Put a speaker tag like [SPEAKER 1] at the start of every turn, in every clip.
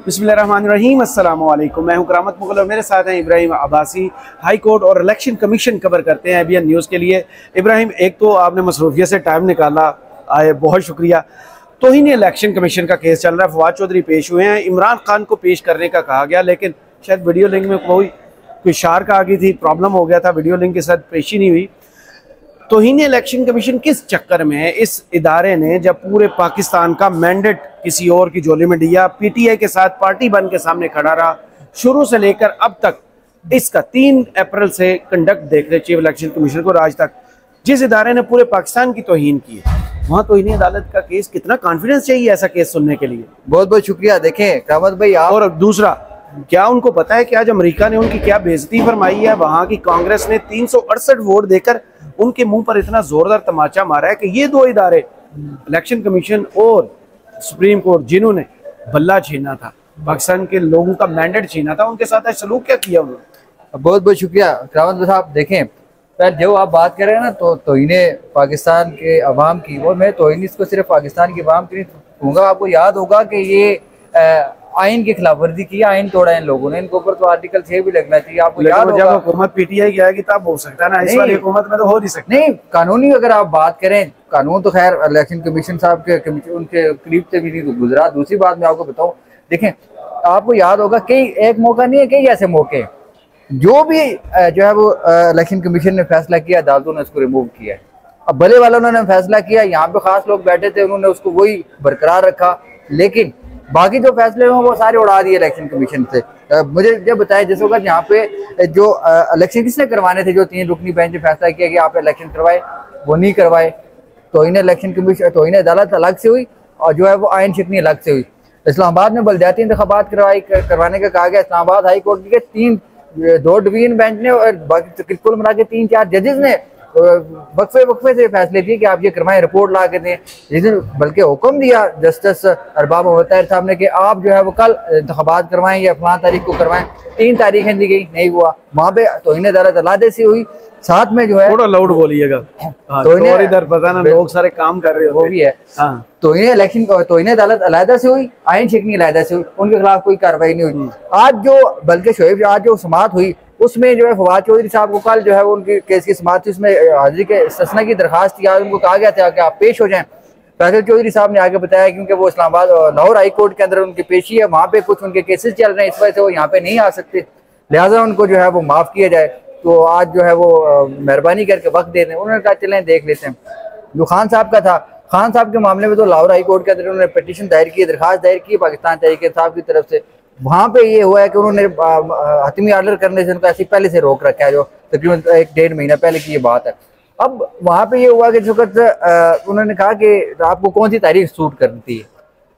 [SPEAKER 1] बिस्मिल्लाहिर्रहमानिर्रहीम, अस्सलाम वालेकुम। मैं हूं करामत मुगल और मेरे साथ हैं इब्राहिम अब्बासी। हाई कोर्ट और इलेक्शन कमीशन कवर करते हैं ABN न्यूज़ के लिए। इब्राहिम, एक तो आपने मसरूफियत से टाइम निकाला, आए बहुत शुक्रिया। तौहीन इलेक्शन कमीशन का केस चल रहा है, फवाद चौधरी पेश हुए हैं। इमरान खान को पेश करने का कहा गया, लेकिन शायद वीडियो लिंक में कोई शार्क आ गई थी, प्रॉब्लम हो गया था, वीडियो लिंक के साथ पेशी नहीं हुई। तौहीन इलेक्शन कमीशन किस चक्कर में है? इस इदारे ने जब पूरे पाकिस्तान का मैंडेट किसी और की झोली में दिया, PTI के साथ पार्टी बन के सामने खड़ा रहा शुरू से लेकर अब तक। इसका 3 अप्रैल से कंडक्ट देख रहे चीफ इलेक्शन कमीशन को आज तक, जिस इदारे ने पूरे पाकिस्तान की तौहीन की है, वहाँ तौहीन अदालत का केस, कितना कॉन्फिडेंस चाहिए ऐसा केस सुनने के लिए?
[SPEAKER 2] बहुत बहुत शुक्रिया। देखें कामत भाई, आप
[SPEAKER 1] और दूसरा, क्या उनको पता है कि आज अमेरिका ने उनकी क्या बेइज्जती फरमाई है? वहाँ की कांग्रेस ने 368 वोट देकर उनके मुंह पर इतना जोरदार तमाचा मारा है कि ये 2 इदारे, इलेक्शन कमीशन और सुप्रीम कोर्ट, जिन्होंने बल्ला छीना था, पाकिस्तान के लोगों का मैंडेट छीना था, उनके साथ आज सलूक क्या किया उन्होंने?
[SPEAKER 2] बहुत बहुत शुक्रिया करामत साहब। देखें, पहले जो आप बात कर रहे हैं ना, तो तौहीने पाकिस्तान के अवाम की, वो मैं तौहीन इसको सिर्फ पाकिस्तान के अवाम की नहीं कहूँगा। आपको याद होगा कि ये आइन की खिलाफ वर्जी की, आइन तोड़ा इन लोगों ने, इनके ऊपर तो आर्टिकल 6 भी लगना चाहिए। आपको याद होगा,
[SPEAKER 1] जब हुकूमत PTI की आएगी तब हो सकता है ना, इस वाली हुकूमत में तो हो नहीं सकता।
[SPEAKER 2] नहीं, कानूनी अगर आप बात करें, कानून तो खैर इलेक्शन कमीशन साहब के उनके करीब से भी नहीं गुजरा। दूसरी बात मैं आपको बताऊं, देखें आपको याद होगा कई, एक मौका नहीं है, कई ऐसे मौके जो भी जो है वो इलेक्शन कमीशन ने फैसला किया, अदालतों ने उसको रिमूव किया है। अब भले वालों ने फैसला किया, यहाँ पे खास लोग बैठे थे, उन्होंने उसको वही बरकरार रखा, लेकिन बाकी जो फैसले हैं वो सारे उड़ा दिए इलेक्शन कमीशन से। मुझे जब बताया जिस वक्त यहाँ पे जो इलेक्शन किसने करवाने थे, जो 3 रुकनी बेंच ने फैसला किया कि आप इलेक्शन करवाए, वो नहीं करवाए। तो इन्हें इलेक्शन कमीशन, तो इन्हें अदालत अलग से हुई और जो है वो आइन शिकनी अलग से हुई। इस्लामाबाद में बलदियाती इंतखाबात करवाने का कहा गया। इस्लामाबाद हाई कोर्ट के 2 डिवीजन बेंच ने और कुल मिला के 3-4 जजेस ने वक्फे से फैसले किए कि आप ये करवाएं, रिपोर्ट ला के दें। जिस दिन बल्कि हुक्म दिया जस्टिस अरबाब मोहतर साहब ने कि आप जो है वो कल इंतखाबात करवाएं या फलां तारीख को करवाएं, 3 तारीखें दी गई, नहीं हुआ। वहाँ पे तौहीन अदालत अलहदे से हुई, साथ में जो है
[SPEAKER 1] थोड़ा लाउड बोलिएगा, तो इधर पता ना लोग सारे काम कर रहे हो,
[SPEAKER 2] वो भी है। तौहीन अदालत अलहदा से हुई, आइन शिकनी अलहदा से हुई, उनके खिलाफ कोई कार्रवाई नहीं हुई। आज जो बल्कि शोएब, आज जो समाअत हुई उसमें जो है फवाद चौधरी साहब को कल जो है वो उनकी केस की समाअत थी, उसमें हाजिरी के इस्तिस्ना की दरखास्त थी। आज उनको कहा गया था कि आप पेश हो जाएं। फैसल चौधरी साहब ने आगे बताया क्योंकि वो इस्लामाबाद और लाहौर हाई कोर्ट के अंदर उनकी पेशी है, वहाँ पे कुछ उनके केसेस चल रहे हैं, इस वजह से वो यहाँ पे नहीं आ सकते, लिहाजा उनको जो है वो माफ़ किया जाए। तो आज जो है वो मेहरबानी करके वक्त दे दें। उन्होंने कहा चलें देख लेते हैं। जो खान साहब का था, खान साहब के मामले में तो लाहौर हाई कोर्ट के अंदर उन्होंने पिटीशन दायर की, दरखास्त दायर की पाकिस्तान तहरीक इंसाफ की तरफ से। वहाँ पे ये हुआ है कि उन्होंने हतमी ऑर्डर करने से उनको ऐसे पहले से रोक रखा है, जो तकरीबन 1-1.5 महीना पहले की ये बात है। अब वहाँ पे ये हुआ कि जिस वक्त उन्होंने कहा कि आपको कौन सी तारीख सूट करती है,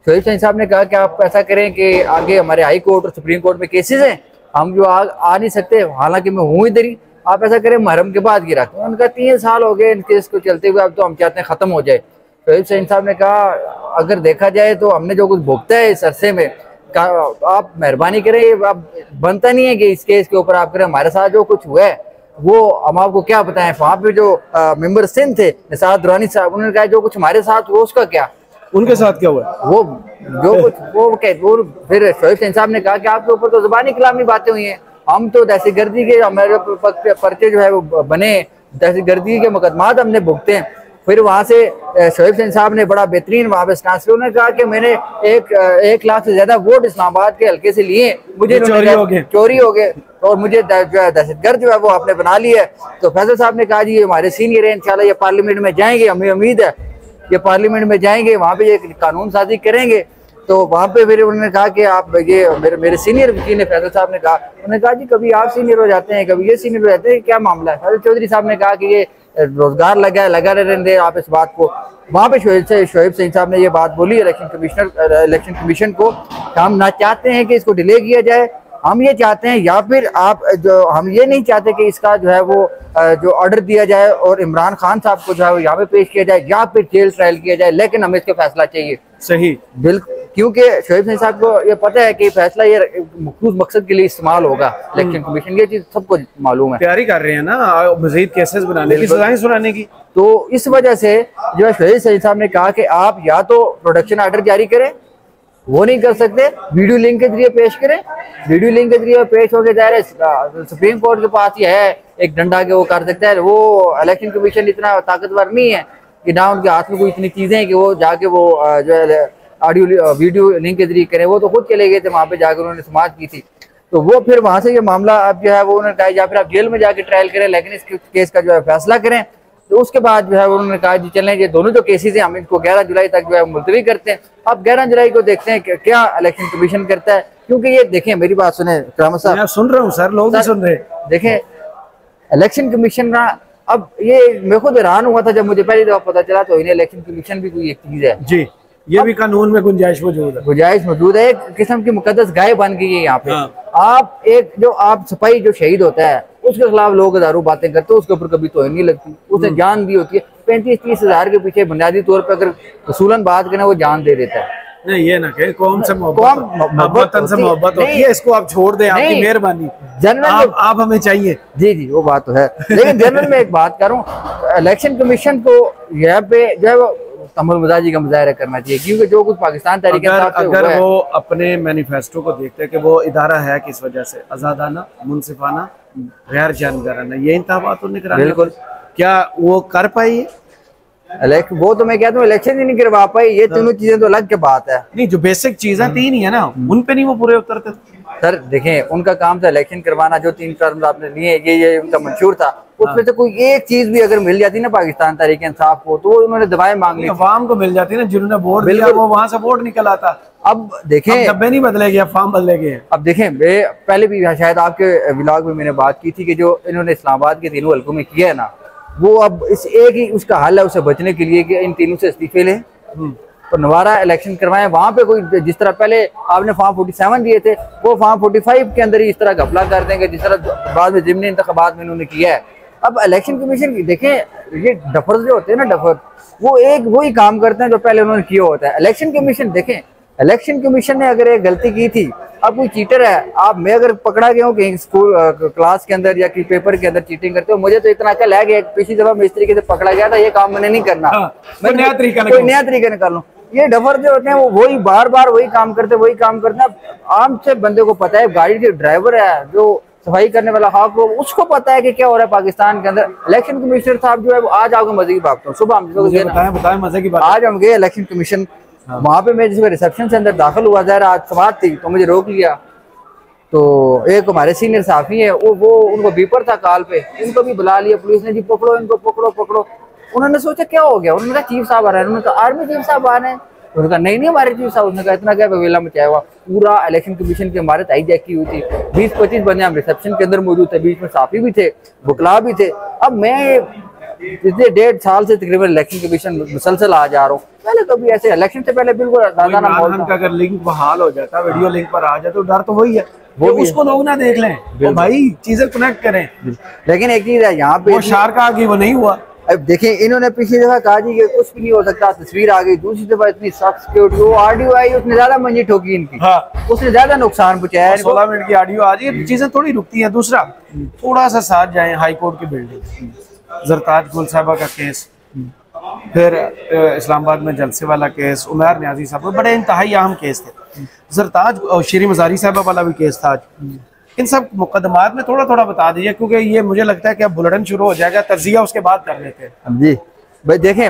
[SPEAKER 2] शोएब सईद साहब ने कहा कि आप ऐसा करें कि आगे हमारे हाई कोर्ट और सुप्रीम कोर्ट में केसेस हैं, हम जो आ नहीं सकते, हालांकि मैं हूँ इधर ही, आप ऐसा करें मुहर्रम के बाद की रखें। उन्होंने कहा 3 साल हो गए इन केस को चलते हुए, अब तो हम चाहते हैं ख़त्म हो जाए। शोएब सईद साहब ने कहा अगर देखा जाए तो हमने जो कुछ भुगता है इस अरसे में, आप मेहरबानी करें, अब बनता नहीं है कि इस केस के ऊपर आप करें। हमारे साथ जो कुछ हुआ है वो हम आपको क्या बताएं। वहाँ पे जो मेंबर सिंध थे निसार दुरानी साहब, उन्होंने कहा जो कुछ हमारे साथ हुआ उसका क्या,
[SPEAKER 1] उनके साथ क्या हुआ,
[SPEAKER 2] वो जो कुछ वो फिर शोएब सईद साहब ने कहा कि आपके ऊपर तो ज़ुबानी कलामी बातें हुई हैं, हम तो दहशतगर्दी के हमारे पर्चे जो है वो बने, दहशतगर्दी के मुकदमात हमने भुगते हैं। फिर वहाँ से शोएब सईद साहब ने बड़ा बेहतरीन वहाँ पे स्टांस लिया। उन्होंने कहा कि मैंने 1 लाख से ज्यादा वोट इस्लामाबाद के हल्के से लिए, मुझे चोरी हो गए और मुझे जो है दहशतगर्द जो है वो आपने बना लिया है। तो फैसल साहब ने कहा जी ये हमारे सीनियर है, इंशाल्लाह ये पार्लियामेंट में जाएंगे, हमें उम्मीद है ये पार्लियामेंट में जाएंगे, वहाँ पे ये कानून साजी करेंगे। तो वहाँ पे फिर उन्होंने कहा कि आप ये मेरे सीनियर वकील ने, फैसल साहब ने कहा, उन्होंने कहा जी कभी आप सीनियर हो जाते हैं, कभी ये सीनियर हो जाते हैं, क्या मामला है? फैसल चौधरी साहब ने कहा कि ये रोजगार लगा रहने दे आप इस बात को। वहाँ पे शोएब सईद साहब ने ये बात बोली इलेक्शन कमीशन को, हम ना चाहते हैं कि इसको डिले किया जाए, हम ये चाहते हैं, या फिर आप जो, हम ये नहीं चाहते कि इसका जो है वो जो ऑर्डर दिया जाए और इमरान खान साहब को जो है वो यहाँ पे पेश किया जाए या फिर जेल ट्रायल किया जाए, लेकिन हमें इसका फैसला चाहिए।
[SPEAKER 1] सही,
[SPEAKER 2] बिल्कुल, क्योंकि शोएब सईद साहब को ये पता है कि फैसला ये मखसूस मकसद के लिए इस्तेमाल होगा। इलेक्शन कमीशन ये चीज सबको मालूम है,
[SPEAKER 1] तैयारी कर रहे हैं ना मजीद केसेस बनाने की, सजाएं सुनाने की।
[SPEAKER 2] तो इस वजह से जो शोएब सईद साहब ने कहा कि आप या तो प्रोडक्शन ऑर्डर जारी करें वो नहीं कर सकते, वीडियो लिंक के जरिए पेश करें। वीडियो लिंक के जरिए पेश होकर जा रहे, सुप्रीम कोर्ट के पास ये है एक डंडा के वो कर सकता है। वो इलेक्शन कमीशन इतना ताकतवर नहीं है कि ना उनके हाथ में कोई इतनी चीजें हैं कि वो जाके वो जो है ऑडियो वीडियो लिंक के जरिए करें। वो तो खुद चले गए थे वहां पे जाकर, उन्होंने समाज की थी। तो वो फिर वहां से ये मामला अब जो है वो उन्होंने कहा या फिर आप जेल में जाके ट्रायल करें, लेकिन इस केस का जो है फैसला करें। तो उसके बाद जो है उन्होंने कहा जी चलें, ये दोनों जो केसेस हैं हम इनको 11 जुलाई तक जो है मुलतवी करते हैं। अब 11 जुलाई को देखते हैं क्या इलेक्शन कमीशन करता है। क्योंकि ये देखें, मेरी बात सुने करामत साहब,
[SPEAKER 1] सुन रहा हूँ सर, लोग भी सुन रहे हैं।
[SPEAKER 2] देखें इलेक्शन कमीशन का, अब ये मैं खुद हैरान हुआ था जब मुझे पहली दफा पता चला तो इन्हें इलेक्शन कमीशन भी कोई एक चीज है
[SPEAKER 1] जी, ये भी कानून में गुंजाइश मौजूद है। एक किस्म की मुकद्दस गाय बन गई है यहाँ पे। आप एक जो आप सिपाही जो शहीद होता है उसके खिलाफ लोग हजारों बातें करते हैं, उसके ऊपर कभी तो नहीं लगती। उसने जान दी होती है, 35-30 हजार के पीछे बुनियादी तौर पर अगर वसूलन बात करें वो जान दे देता है। नहीं ये ना कहे कौम से मोहब्बत होती है, इसको आप छोड़ दें, आपकी मेहरबानी। जनरल आप हमें चाहिए।
[SPEAKER 2] जी जी वो बात तो है, लेकिन जनरल में एक बात करूं, इलेक्शन कमीशन को यहाँ पे जो है वो तमुल मजाजी का मुजाहरा करना चाहिए। क्योंकि जो कुछ पाकिस्तान तरीके
[SPEAKER 1] अगर वो अपने मैनिफेस्टो को देखते हैं कि वो इदारा है किस वजह से, आजादाना, मुनसिफाना, गैर जानबदाराना, ये इंतखाबात उन्हें कराने, बिल्कुल क्या वो कर पाई?
[SPEAKER 2] वो तो मैं कहता हूँ इलेक्शन ही नहीं करवा पाई। ये तीनों चीजें तो अलग की बात है।
[SPEAKER 1] नहीं, जो बेसिक चीजें तीन ही है ना, उन पे नहीं वो पूरे उतरते।
[SPEAKER 2] सर देखें, उनका काम था इलेक्शन करवाना। जो 3 टर्म आपने लिए ये उनका मंशूर था। उसमें से कोई एक चीज भी अगर मिल जाती ना पाकिस्तान तहरीक इंसाफ को, तो उन्होंने दवाएं मांग ली।
[SPEAKER 1] अवाम को मिल जाती ना, जिन्होंने वोट दिया वो वहां से वोट निकल आता।
[SPEAKER 2] अब देखें,
[SPEAKER 1] डब्बे नहीं बदलेगे, फॉर्म बदलेगे।
[SPEAKER 2] अब देखें, पहले भी शायद आपके व्लॉग में मैंने बात की थी कि जो इन्होंने इस्लामाबाद के तीनों हल्कों में किया है ना, वो अब इस एक ही उसका हल है उसे बचने के लिए कि इन तीनों से इस्तीफे लें और दोबारा इलेक्शन करवाएं। वहां पे कोई जिस तरह पहले आपने फॉर्म 47 दिए थे, वो फॉर्म 45 के अंदर ही इस तरह घपला कर देंगे जिस तरह बाद में ज़िमनी इंतखाबात में इन्होंने किया है। अब इलेक्शन कमीशन की देखें, ये डफर जो होते हैं ना, डफर वो एक वही काम करते हैं जो पहले उन्होंने किया होता है। इलेक्शन कमीशन देखें, इलेक्शन कमीशन ने अगर एक गलती की थी, अब कोई चीटर है, आप मैं अगर पकड़ा गया हूँ कहीं स्कूल क्लास के अंदर या कि पेपर के अंदर चीटिंग करते हो, मुझे तो इतना अकल है कि पिछली दफा मैं इस तरीके से पकड़ा गया था, ये काम मैंने नहीं करना, मैं नया तरीका निकाल लूँ। ये डफर जो होते हैं वो वही बार बार वही काम करते हैं। आम से बंदे को पता है, गाड़ी के ड्राइवर है जो सफाई करने वाला हाफ हो, उसको पता है कि क्या हो रहा है पाकिस्तान के अंदर। इलेक्शन कमिश्नर साहब जो है वो आज आपको मजे की बात हूँ, सुबह
[SPEAKER 1] बताएं मजे की बात।
[SPEAKER 2] आज हम गए इलेक्शन कमीशन, वहां पे मैं जिस रिसेप्शन से अंदर दाखिल हुआ, जरा आज समात थी तो मुझे रोक लिया। तो एक हमारे सीनियर साफी है, वो उनको बीपर था कॉल पे, उनको भी बुला लिया पुलिस ने, जी पकड़ो इनको, पकड़ो। उन्होंने सोचा क्या हो गया, उन्होंने कहा चीफ साहब आ रहे हैं। उन्होंने कहा आर्मी चीफ साहब आ रहे हैं। उन्होंने कहा नहीं हमारे चीफ साहब। उसने कहा इतना क्या बवेला मचाया हुआ, पूरा इलेक्शन कमीशन की इमारत हाईजैक की हुई थी। 20-25 बंदे हम रिसेप्शन के अंदर मौजूद थे, बीच में साफी भी थे, बुकला भी थे। अब मैं पिछले 1.5 साल से तकरीबन इलेक्शन कमीशन मुसलसल आ जा रहा हूँ। पहले कभी ऐसे इलेक्शन से पहले बिल्कुल
[SPEAKER 1] अगर लिंक बहाल हो जाता, वीडियो लिंक पर आ जाए तो डर तो वही है, वो उसको लोग ना देख लें, तो भाई चीजें कनेक्ट करें।
[SPEAKER 2] लेकिन एक चीज है यहाँ पे,
[SPEAKER 1] शार का आगे वो नहीं हुआ।
[SPEAKER 2] अब देखें, इन्होंने पिछली दफा कहा जी कि कुछ भी नहीं हो सकता, तस्वीर आ गई। दूसरी दफा इतनी सख्त सिक्योरिटी, वो ऑडियो आई, उसने ज्यादा मंजी ठोकी इनकी, उसने ज्यादा नुकसान पहुंचाया।
[SPEAKER 1] 16 मिनट की ऑडियो आ रही है, चीजें थोड़ी रुकती हैं। दूसरा, थोड़ा सा साथ जाए हाई कोर्ट की बिल्डिंग, जरताज गुल साहबा का केस, फिर इस्लामाबाद में जलसे वाला केस, उमर न्याजी साहब, बड़े इंतहाई अहम केस थे। जरताज और शीरी मजारी साहबा वाला भी केस था। इन सब मुकदमात में थोड़ा थोड़ा बता दीजिए, क्योंकि ये मुझे लगता है कि अब बुलेटिन शुरू हो जाएगा, तजिया उसके बाद कर लेते हैं।
[SPEAKER 2] जी भाई देखें,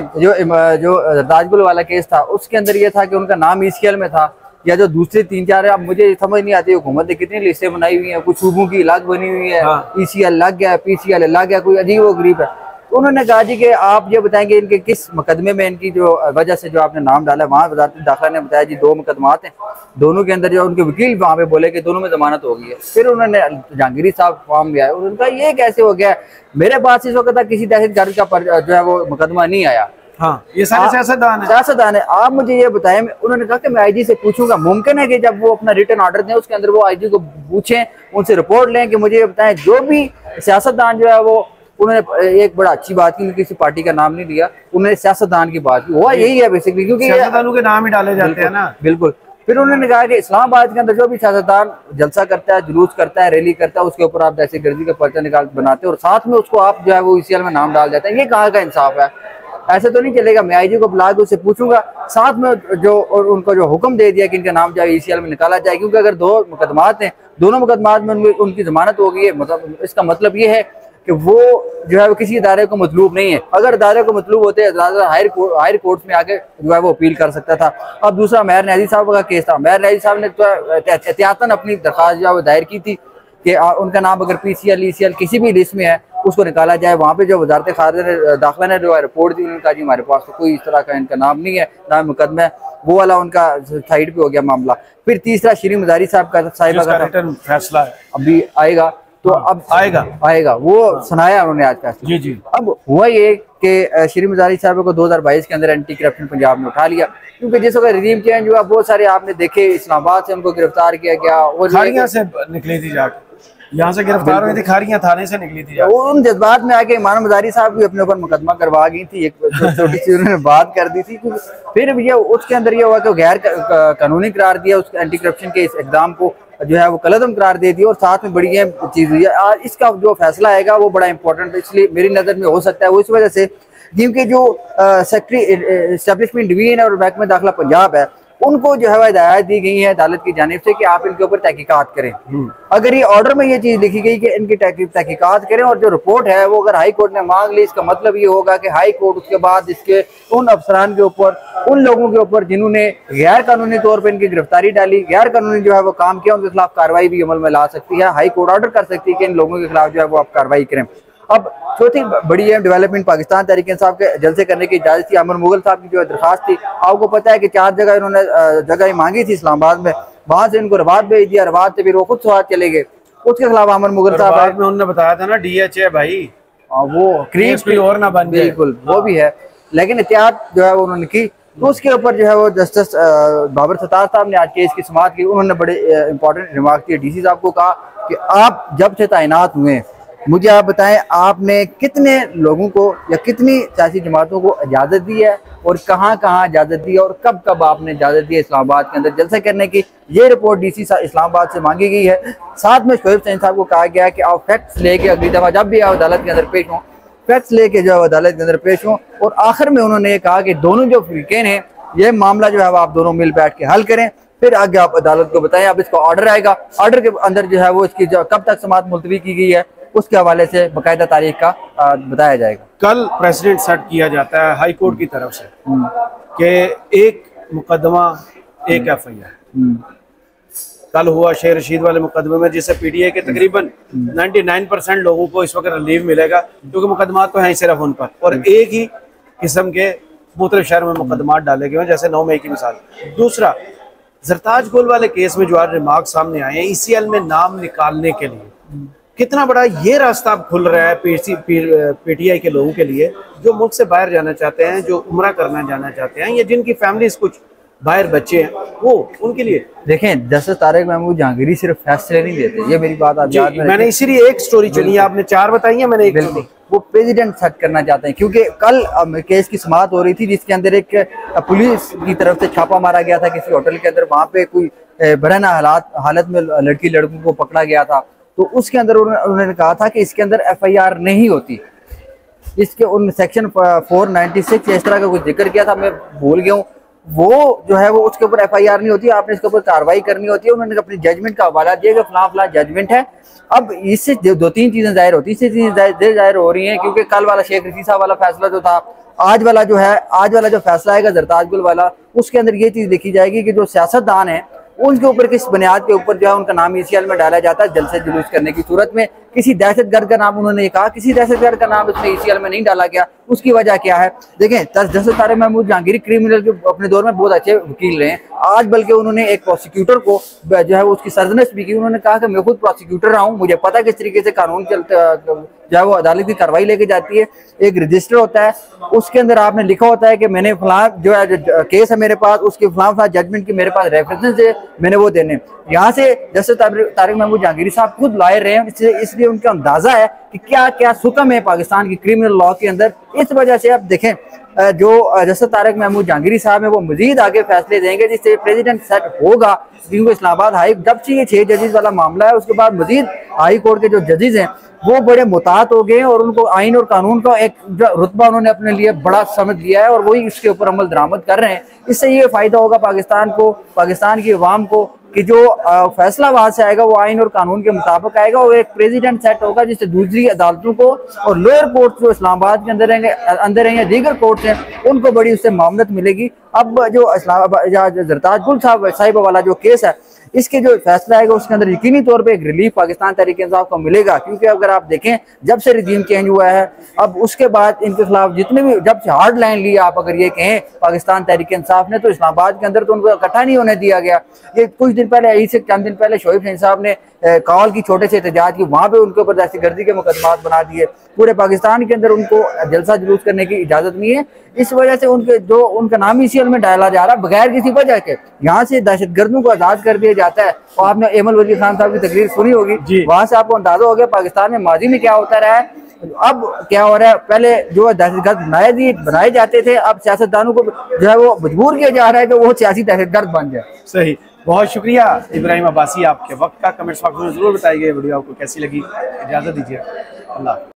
[SPEAKER 2] जो ताजगुल वाला केस था उसके अंदर ये था कि उनका नाम ईसीएल में था, या जो दूसरे 3-4 अब मुझे समझ नहीं आती हुकूमत ने कितनी लिस्टें बनाई हुई हैं, कुछ सूबों की अलग बनी हुई है, ईसीएल लग गया, पीसीएल लग गया, कोई अजीब व गरीब है। तो उन्होंने कहा जी कि आप ये बताएंगे इनके किस मुकदमे में, इनकी जो वजह से जो आपने नाम डाला। वहाँ वजारत दाखिला ने बताया जी 2 मुकदमात हैं, दोनों के अंदर जो उनके वकील वहाँ पे बोले कि दोनों में जमानत हो गई है। फिर उन्होंने जहांगीरी साहब फॉर्म लिया, उन्होंने कहा ये कैसे हो गया, मेरे पास इस वक्त किसी दहशतगर्द का जो है वो मुकदमा नहीं आया।
[SPEAKER 1] हाँ, ये सारे
[SPEAKER 2] सियासतदान है, आप मुझे ये बताएं। उन्होंने कहा कि मैं आईजी से पूछूंगा। मुमकिन है कि जब वो अपना रिटर्न ऑर्डर दें उसके अंदर वो आईजी को पूछें, उनसे रिपोर्ट लें कि मुझे ये बताएं। जो भी सियासतदान जो है वो, उन्होंने एक बड़ा अच्छी बात की, किसी पार्टी का नाम नहीं लिया, उन्होंने सियासतदान की बात की। वो यही है बेसिकली, क्योंकि
[SPEAKER 1] सियासतदानों के नाम ही डाले जाते हैं ना।
[SPEAKER 2] बिल्कुल। फिर उन्होंने कहा कि इस्लामाबाद के अंदर जो भी सियासतदान जलसा करता है, जुलूस करता है, रैली करता है, उसके ऊपर आप दहशतगर्दी का पर्चा निकाल बनाते हैं और साथ में उसको आप जो है वो ईसीएल में नाम डाल देते हैं। ये कहाँ का इंसाफ है? ऐसा तो नहीं चलेगा, मैं आईजी को बुला के उससे पूछूंगा, साथ में जो और उनको जो हुक्म दे दिया कि इनका नाम जो है ECL में निकाला जाए, क्योंकि अगर 2 मुकदमात हैं, दोनों मुकदमात में उनकी जमानत हो गई है, मतलब इसका मतलब ये है कि वो जो है वो किसी इदारे को मतलूब नहीं है। अगर इदारे को मतलूब होते हायर कोर्ट में आके जो है वो अपील कर सकता था। अब दूसरा मेहर न्याजी साहब का केस था, मेहर न्याजी साहब ने तो एहतियातन अपनी दरख्वास्त जो है वो दायर की थी कि उनका नाम अगर PCL ECL किसी भी लिस्ट में है उसको निकाला जाए। वहाँ पे जो वजारत खारिजा दाखिला ने जो है रिपोर्ट दी, उन्होंने कहा जी हमारे पास तो कोई इस तरह का इनका नाम नहीं है, नाम मुकदमा है, वो वाला उनका साइड पे हो गया मामला। फिर तीसरा शिरीन मजारी साहब का साहिबा का
[SPEAKER 1] रिटर्न फैसला
[SPEAKER 2] अभी आएगा, तो अब आएगा वो सुनाया उन्होंने आज का।
[SPEAKER 1] जी जी।
[SPEAKER 2] अब हुआ ये कि शिरीन मजारी साहब को 2022 के अंदर एंटी करप्शन पंजाब में उठा लिया, क्योंकि जिस वक्त रिजीम चेंज हुआ बहुत सारे आपने देखे इस्लामाबाद से उनको गिरफ्तार किया गया और
[SPEAKER 1] खारियां से निकली थी जाके, यहाँ से गिरफ्तार हुई थी, खारियां थाने से निकली थी जाके।
[SPEAKER 2] उन जज्बात में आके ईमान मजारी साहब भी अपने ऊपर मुकदमा करवा गई थी, एक छोटी सी उन्होंने बात कर दी थी। फिर ये उसके अंदर ये हुआ कि गैर कानूनी करार दिया, उस एंटी करप्शन के इस इकदाम को जो है वो कलअदम करार दे दिया, और साथ में बड़ी चीज हुई है। आज इसका जो फैसला आएगा वो बड़ा इंपॉर्टेंट है, इसलिए मेरी नजर में हो सकता है वो इस वजह से क्योंकि जो सेक्रेटरी एस्टेब्लिशमेंट डिवीजन और महकमा दाखिला पंजाब है उनको जो है हिदायत दी गई है अदालत की जानिब से कि आप इनके ऊपर तहकीकात करें। अगर ये ऑर्डर में ये चीज लिखी गई कि इनकी तहकीकात करें और जो रिपोर्ट है वो अगर हाई कोर्ट ने मांग ली, इसका मतलब ये होगा कि हाई कोर्ट उसके बाद इसके उन अफसरान के ऊपर, उन लोगों के ऊपर जिन्होंने गैर कानूनी तौर पर इनकी गिरफ्तारी डाली, गैर कानूनी जो है वो काम किया, उनके खिलाफ कार्रवाई भी अमल में ला सकती है। हाई कोर्ट ऑर्डर कर सकती है कि इन लोगों के खिलाफ जो है वो आप कार्रवाई करें। अब चौथी बड़ी है डेवलपमेंट पाकिस्तान तहरीक इंसाफ के जलसे करने की इजाजत थी। अमर मुगल साहब की जो दरखास्त थी, आपको पता है कि 4 जगह इन्होंने जगह मांगी थी इस्लामाबाद में, वहां से इनको रबात भेज दिया, रबात से फिर वो खुद स्वाद चले गए। उसके खिलाफ अमर मुगल साहब
[SPEAKER 1] में उन्होंने बताया था ना DH है भाई,
[SPEAKER 2] वो क्रीज
[SPEAKER 1] और ना बन जाए,
[SPEAKER 2] बिल्कुल वो भी है, लेकिन एहतियात जो है वो उन्होंने की। तो उसके ऊपर जो है वो जस्टिस बाबर सत्तार साहब ने आज केस की समाअत की। उन्होंने बड़े इंपॉर्टेंट रिमार्क दिए। DC साहब को कहा कि आप जब से तैनात हुए मुझे आप बताएं आपने कितने लोगों को या कितनी सियासी जमातों को इजाज़त दी है और कहाँ कहाँ इजाज़त दी है और कब कब आपने इजाज़त दी है इस्लामाबाद के अंदर जलसा करने की। ये रिपोर्ट DC इस्लामाबाद से मांगी गई है। साथ में शोएब हुसैन साहब को कहा गया है कि आप फैक्ट्स लेके अगली दफ़ा जब भी आप अदालत के अंदर पेश हों, फैक्ट्स लेके जो है अदालत के अंदर पेश हों। और आखिर में उन्होंने ये कहा कि दोनों जो फरीकें हैं ये मामला जो है आप दोनों मिल बैठ के हल करें, फिर आगे आप अदालत को बताएं। अब इसका ऑर्डर आएगा, ऑर्डर के अंदर जो है वो इसकी कब तक समाअत मुलतवी की गई है उसके हवाले से बाकायदा तारीख का बताया जाएगा।
[SPEAKER 1] कल प्रेसिडेंट सेट किया जाता है हाई कोर्ट की तरफ से कि एक मुकदमा एक FIR कल हुआ शेर रशीद वाले मुकदमे में, जिससे PTI के तकरीबन 99% लोगों को इस वक्त रिलीफ मिलेगा, क्योंकि मुकदमात तो हैं सिर्फ उन पर, और एक ही किस्म के मुख्तलिफ शहर में मुकदमात डाले गए हैं, जैसे 9 मई की मिसाल। दूसरा, जरताज गोल वाले केस में जो आज रिमार्क सामने आए हैं ECL में नाम निकालने के लिए, कितना बड़ा ये रास्ता अब खुल रहा है PTI के लोगों के लिए जो मुल्क से बाहर जाना चाहते हैं, जो उम्रा करना जाना चाहते हैं, या जिनकी फैमिलीज कुछ बाहर बच्चे हैं, वो उनके लिए।
[SPEAKER 2] देखें, जस्टिस तारिक महमूद जहांगीरी सिर्फ फैसले नहीं देते, ये मेरी बात आप याद में
[SPEAKER 1] मैंने इसीलिए एक स्टोरी चुनी है, आपने 4 बताई है, मैंने एक
[SPEAKER 2] बिल्कुल। वो प्रेसिडेंट सेट करना चाहते हैं, क्योंकि कल केस की समाअत हो रही थी जिसके अंदर एक पुलिस की तरफ से छापा मारा गया था किसी होटल के अंदर, वहाँ पे कोई बरहना हालत में लड़कों को पकड़ा गया था। तो उसके अंदर उन्होंने कहा था कि इसके अंदर FIR नहीं होती, इसके उन सेक्शन 496 इस तरह का कुछ जिक्र किया था, मैं भूल गया हूँ, वो जो है वो उसके ऊपर FIR नहीं होती, आपने इसके ऊपर कार्रवाई करनी होती है। उन्होंने अपनी जजमेंट का हवाला दिया कि फलां फलां जजमेंट है। अब इससे 2-3 चीजें जाहिर होती है, इससे चीजें जाहिर हो रही हैं, क्योंकि कल वाला शेख रशीद साहब वाला फैसला जो था, आज वाला जो फैसला आएगा जरताज गुल वाला, उसके अंदर ये चीज देखी जाएगी कि जो सियासतदान है उनके ऊपर किस बुनियाद के ऊपर जो है उनका नाम ECL में डाला जाता है जलसे जुलूस करने की सूरत में। किसी दहशतगर्द का नाम उन्होंने कहा, किसी दहशतगर्द का नाम इसमें ECL में नहीं डाला गया। उसकी वजह क्या है? देखें, जस्टिस तारिक महमूद जहांगीरी क्रिमिनल के अपने दौर में बहुत अच्छे वकील रहे हैं। आज बल्कि उन्होंने एक प्रोसिक्यूटर को जो है उसकी सरजनश भी की। उन्होंने कहा कि मैं खुद प्रोसिक्यूटर रहा हूँ, मुझे पता है किस तरीके से कानून चलता जो है वो अदालत की कार्रवाई लेके जाती है। एक रजिस्टर होता है, उसके अंदर आपने लिखा होता है कि मैंने फलां जो है केस है मेरे पास, उसके फलां जजमेंट की मेरे पास रेफरेंसेस है, मैंने वो देने। यहाँ से जस्टिस तारिक महमूद जहांगीरी साहब खुद लॉयर रहे हैं, इसने इसलिए उनका अंदाजा है कि क्या क्या सुकम है पाकिस्तान की क्रिमिनल लॉ के अंदर। इस वजह से आप देखें जो जस्टिस तारिक महमूद जहांगीरी साहब है वो मजीद आगे फैसले देंगे जिससे प्रेसिडेंट सेट होगा, क्योंकि इस्लामाबाद हाई जब से ये 6 जजेस वाला मामला है उसके बाद मजीद हाई कोर्ट के जो जजेस हैं वो बड़े मुताहत हो गए और उनको आइन और कानून का एक रुतबा उन्होंने अपने लिए बड़ा समझ लिया है और वही इसके ऊपर अमल दरामद कर रहे हैं। इससे ये फायदा होगा पाकिस्तान को, पाकिस्तान की अवाम को, कि जो फैसला वहां से आएगा वो आइन और कानून के मुताबिक आएगा और एक प्रेसिडेंट सेट होगा जिससे दूसरी अदालतों को और लोअर कोर्ट जो इस्लामाबाद के अंदर हैं या दीगर कोर्ट हैं उनको बड़ी उससे मामलत मिलेगी। अब जो इस्लामाबाद जरताज गुल साहिब वाला जो केस है इसके जो फैसला आएगा उसके अंदर यकीनी तौर पे एक रिलीफ पाकिस्तान तहरीक इंसाफ को मिलेगा, क्योंकि अगर आप देखें जब से रिजीम चेंज हुआ है अब उसके बाद इनके खिलाफ जितने भी जब से हार्ड लाइन लिया आप अगर ये कहें पाकिस्तान तहरीक इंसाफ ने, तो इस्लामाबाद के अंदर तो उनको इकट्ठा नहीं होने दिया गया। ये कुछ दिन पहले यही से चंद दिन पहले शोएब शहीन साहब ने कॉल की छोटे से एहतजाज की, वहां पे उनके ऊपर दहशतगर्दी के मुकदमात बना दिए। पूरे पाकिस्तान के अंदर उनको जलसा जुलूस करने की इजाजत नहीं है, इस वजह से उनके जो उनका नाम ECL में डाला जा रहा है बगैर किसी वजह के, यहाँ से दहशतगर्दों को आजाद कर दिया जाता है। और आपने एमल वजीर खान साहब की तकरीर सुनी होगी, वहां से आपको अंदाजा हो गया पाकिस्तान में माजी में क्या होता रहा है, अब क्या हो रहा है। पहले जो दहशतगर्द बनाए जाते थे, अब सियासतदानों को जो है वो मजबूर किया जा रहा है कि वो सियासी दहशतगर्द बन जाए।
[SPEAKER 1] सही, बहुत शुक्रिया इब्राहिम अब्बासी आपके वक्त का। कमेंट्स बॉक्स में जरूर बताइए वीडियो आपको कैसी लगी। इजाजत दीजिए, अल्लाह।